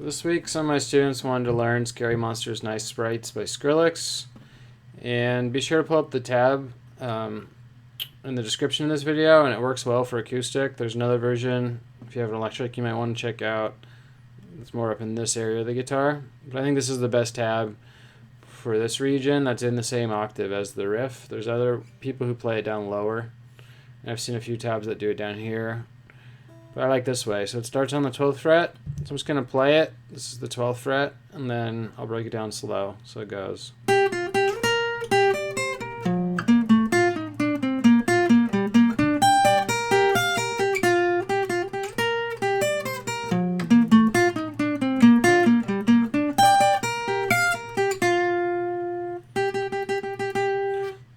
This week, some of my students wanted to learn Scary Monsters, Nice Sprites by Skrillex. And be sure to pull up the tab in the description of this video, and it works well for acoustic. There's another version, if you have an electric, you might want to check out. It's more up in this area of the guitar. But I think this is the best tab for this region that's in the same octave as the riff. There's other people who play it down lower. And I've seen a few tabs that do it down here. But I like this way. So it starts on the 12th fret. So I'm just going to play it. This is the 12th fret. And then I'll break it down slow. So it goes.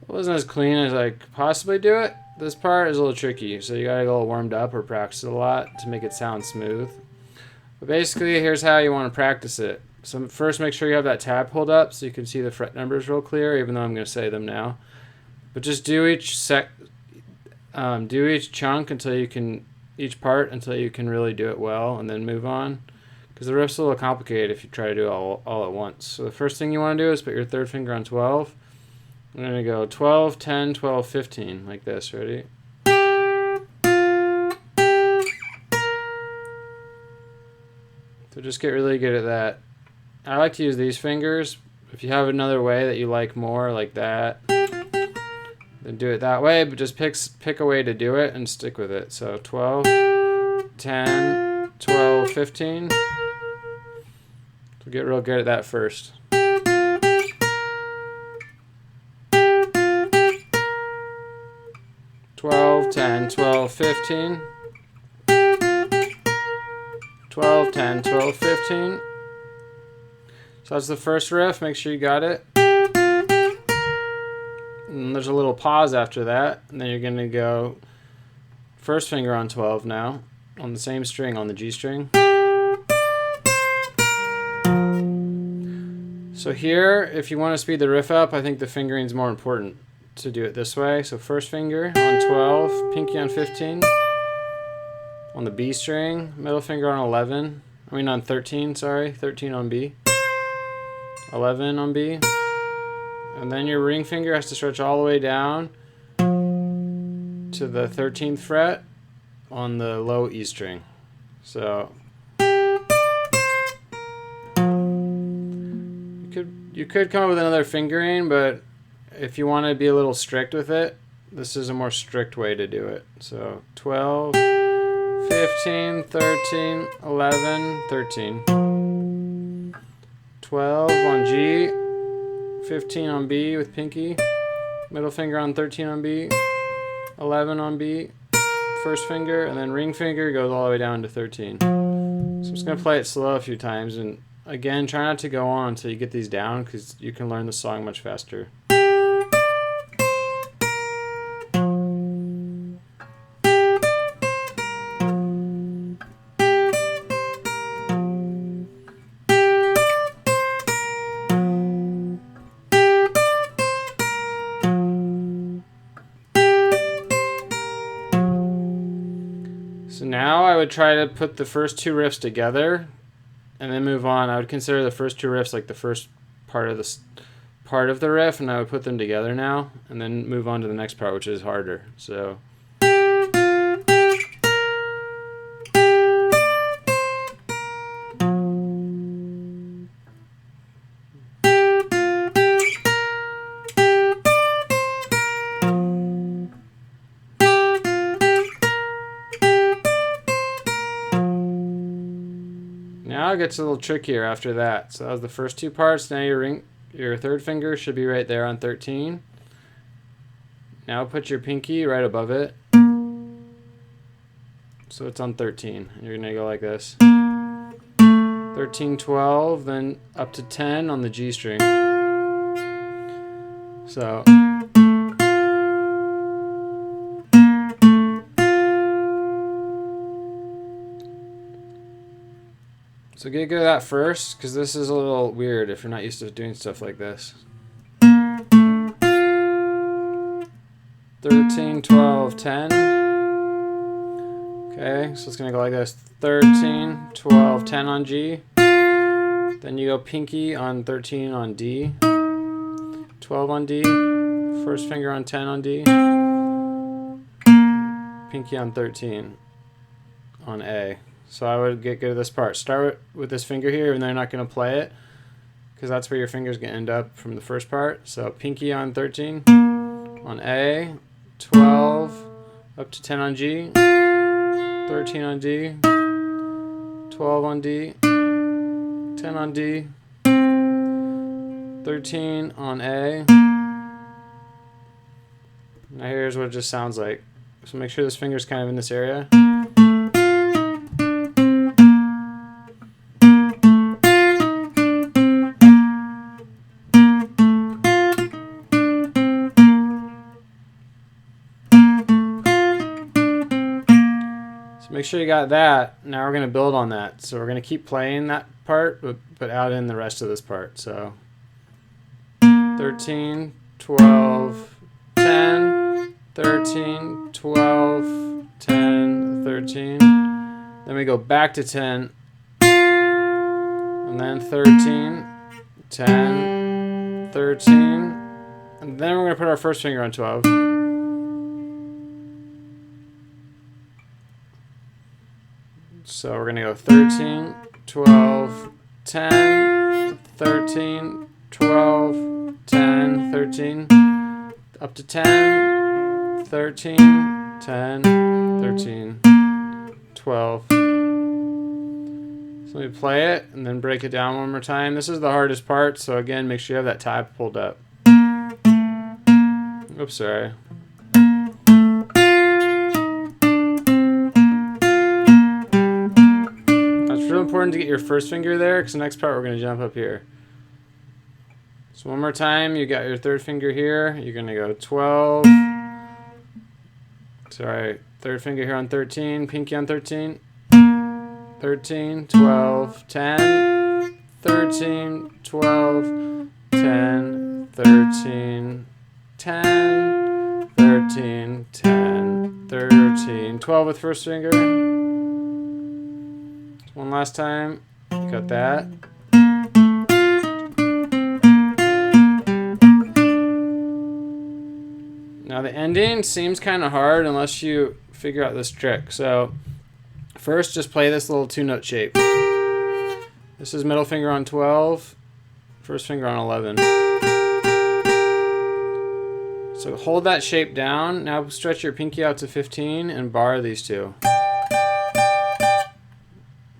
It wasn't as clean as I could possibly do it. This part is a little tricky, so you gotta get a little warmed up or practice it a lot to make it sound smooth. But basically, here's how you want to practice it. So first, make sure you have that tab pulled up so you can see the fret numbers real clear, even though I'm going to say them now. But just do each chunk until you can, each part until you can really do it well, and then move on. Because the riff's a little complicated if you try to do it all at once. So the first thing you want to do is put your third finger on 12. I'm going to go 12, 10, 12, 15, like this. Ready? So just get really good at that. I like to use these fingers. If you have another way that you like more, like that, then do it that way, but just pick a way to do it and stick with it. So 12, 10, 12, 15. So get real good at that first. 12, 10, 12, 15. 12, 10, 12, 15. So that's the first riff. Make sure you got it. And there's a little pause after that. And then you're going to go first finger on 12 now. On the same string, on the G string. So here, if you want to speed the riff up, I think the fingering is more important to do it this way. So first finger on 12, pinky on 15. On the B string, middle finger on 11. I mean on 13, sorry. 13 on B. 11 on B. And then your ring finger has to stretch all the way down to the 13th fret on the low E string. So you could come up with another fingering, but if you want to be a little strict with it, this is a more strict way to do it. So 12, 15, 13, 11, 13. 12 on G, 15 on B with pinky, middle finger on 13 on B, 11 on B, first finger, and then ring finger goes all the way down to 13. So I'm just going to play it slow a few times, and again, try not to go on until you get these down, because you can learn the song much faster. So now I would try to put the first two riffs together and then move on. I would consider the first two riffs like the first part of the riff, and I would put them together now and then move on to the next part, which is harder. So now it gets a little trickier after that. So that was the first two parts. Now your third finger should be right there on 13. Now put your pinky right above it. So it's on 13. And you're going to go like this. 13, 12, then up to 10 on the G string. So get good at that first, because this is a little weird if you're not used to doing stuff like this. 13, 12, 10. Okay, so it's going to go like this. 13, 12, 10 on G. Then you go pinky on 13 on D, 12 on D, first finger on 10 on D, pinky on 13 on A. So I would get good at this part. Start with this finger here, even though you're not going to play it, because that's where your finger's going to end up from the first part. So pinky on 13 on A, 12 up to 10 on G, 13 on D, 12 on D, 10 on D, 13 on A. Now here's what it just sounds like. So make sure this finger's kind of in this area. Make sure you got that. Now we're going to build on that. So we're going to keep playing that part, but add in the rest of this part. So 13, 12, 10, 13, 12, 10, 13. Then we go back to 10, and then 13, 10, 13. And then we're going to put our first finger on 12. So we're going to go 13, 12, 10, 13, 12, 10, 13, up to 10, 13, 10, 13, 12. So let me play it and then break it down one more time. This is the hardest part, so again, make sure you have that tab pulled up. Oops, sorry. Important to get your first finger there, because the next part we're going to jump up here. So one more time, you got your third finger here, you're going to go 12, sorry, third finger here on 13, pinky on 13, 13, 12, 10, 13, 12, 10, 13, 10, 13, 10, 13, 12 with first finger. One last time, you got that. Now the ending seems kind of hard unless you figure out this trick. So first just play this little 2-note shape. This is middle finger on 12, first finger on 11. So hold that shape down. Now stretch your pinky out to 15 and bar these two.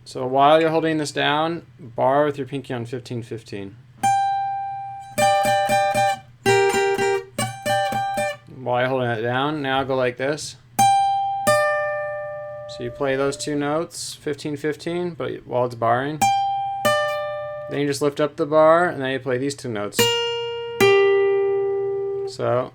So while you're holding this down, bar with your pinky on 15, 15. While you're holding it down, now go like this. So you play those 2 notes, 15, 15, but while it's barring. Then you just lift up the bar, and then you play these 2 notes. So.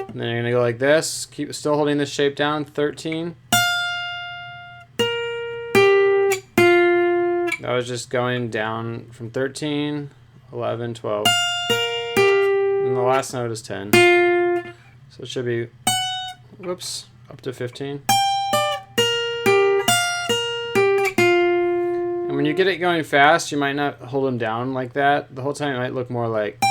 And then you're going to go like this. Keep still holding this shape down. 13. That was just going down from 13, 11, 12. And the last note is 10. So it should be, whoops, up to 15. And when you get it going fast, you might not hold them down like that. The whole time it might look more like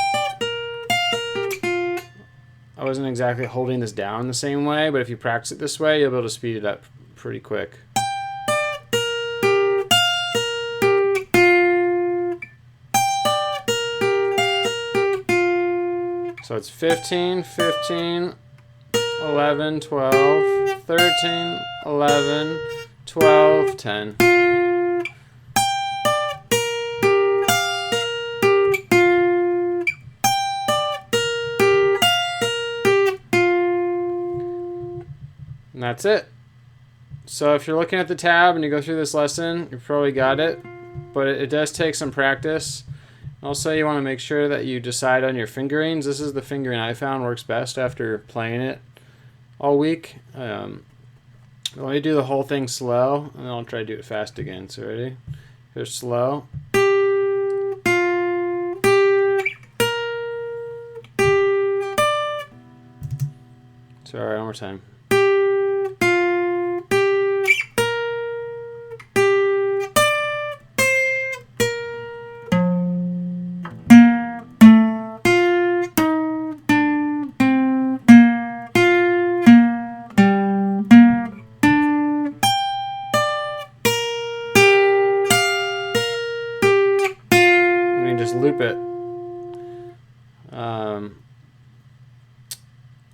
I wasn't exactly holding this down the same way, but if you practice it this way, you'll be able to speed it up pretty quick. So it's 15, 15, 11, 12, 13, 11, 12, 10. And that's it. So if you're looking at the tab and you go through this lesson, you probably got it, but it does take some practice. Also, you want to make sure that you decide on your fingerings. This is the fingering I found works best after playing it all week. Let me do the whole thing slow, and then I'll try to do it fast again. So ready? Here's slow. Sorry, one more time. Just loop it.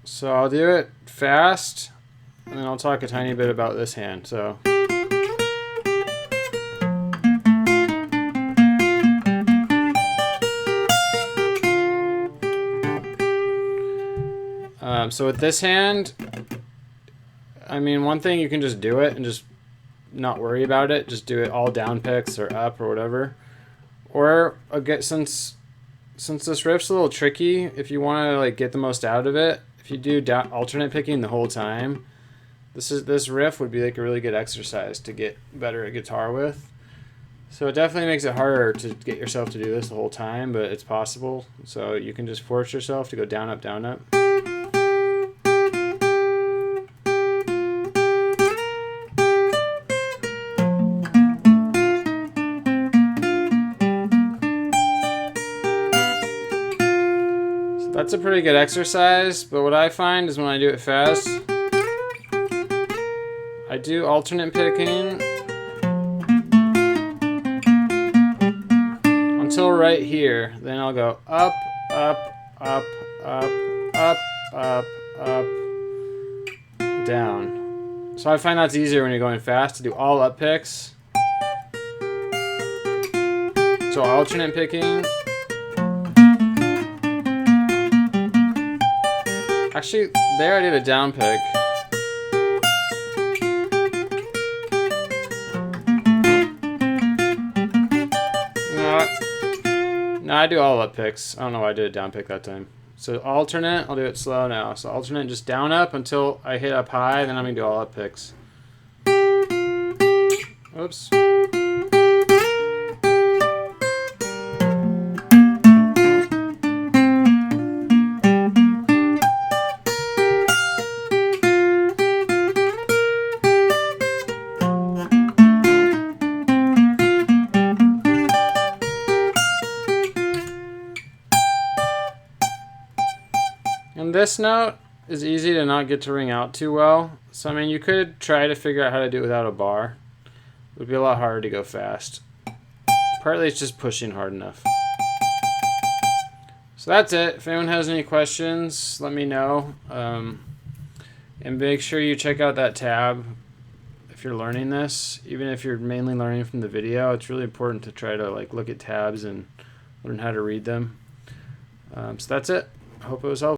So I'll do it fast, and then I'll talk a tiny bit about this hand. So so with this hand, I mean, one thing, you can just do it and just not worry about it. Just do it all down picks or up or whatever. Or since this riff's a little tricky, if you want to like get the most out of it, if you do alternate picking the whole time, this riff would be like a really good exercise to get better at guitar with. So it definitely makes it harder to get yourself to do this the whole time, but it's possible. So you can just force yourself to go down, up, down, up. That's a pretty good exercise, but what I find is when I do it fast, I do alternate picking until right here. Then I'll go up, up, up, up, up, up, up, down. So I find that's easier when you're going fast to do all up picks. So alternate picking. Actually, there I did a down pick. No, I do all up picks. I don't know why I did a down pick that time. So alternate, I'll do it slow now. So alternate, just down up until I hit up high, then I'm gonna do all up picks. Oops. And this note is easy to not get to ring out too well. So I mean, you could try to figure out how to do it without a bar. It would be a lot harder to go fast. Partly it's just pushing hard enough. So that's it. If anyone has any questions, let me know. And make sure you check out that tab if you're learning this. Even if you're mainly learning from the video, it's really important to try to like look at tabs and learn how to read them. So that's it. I hope it was helpful.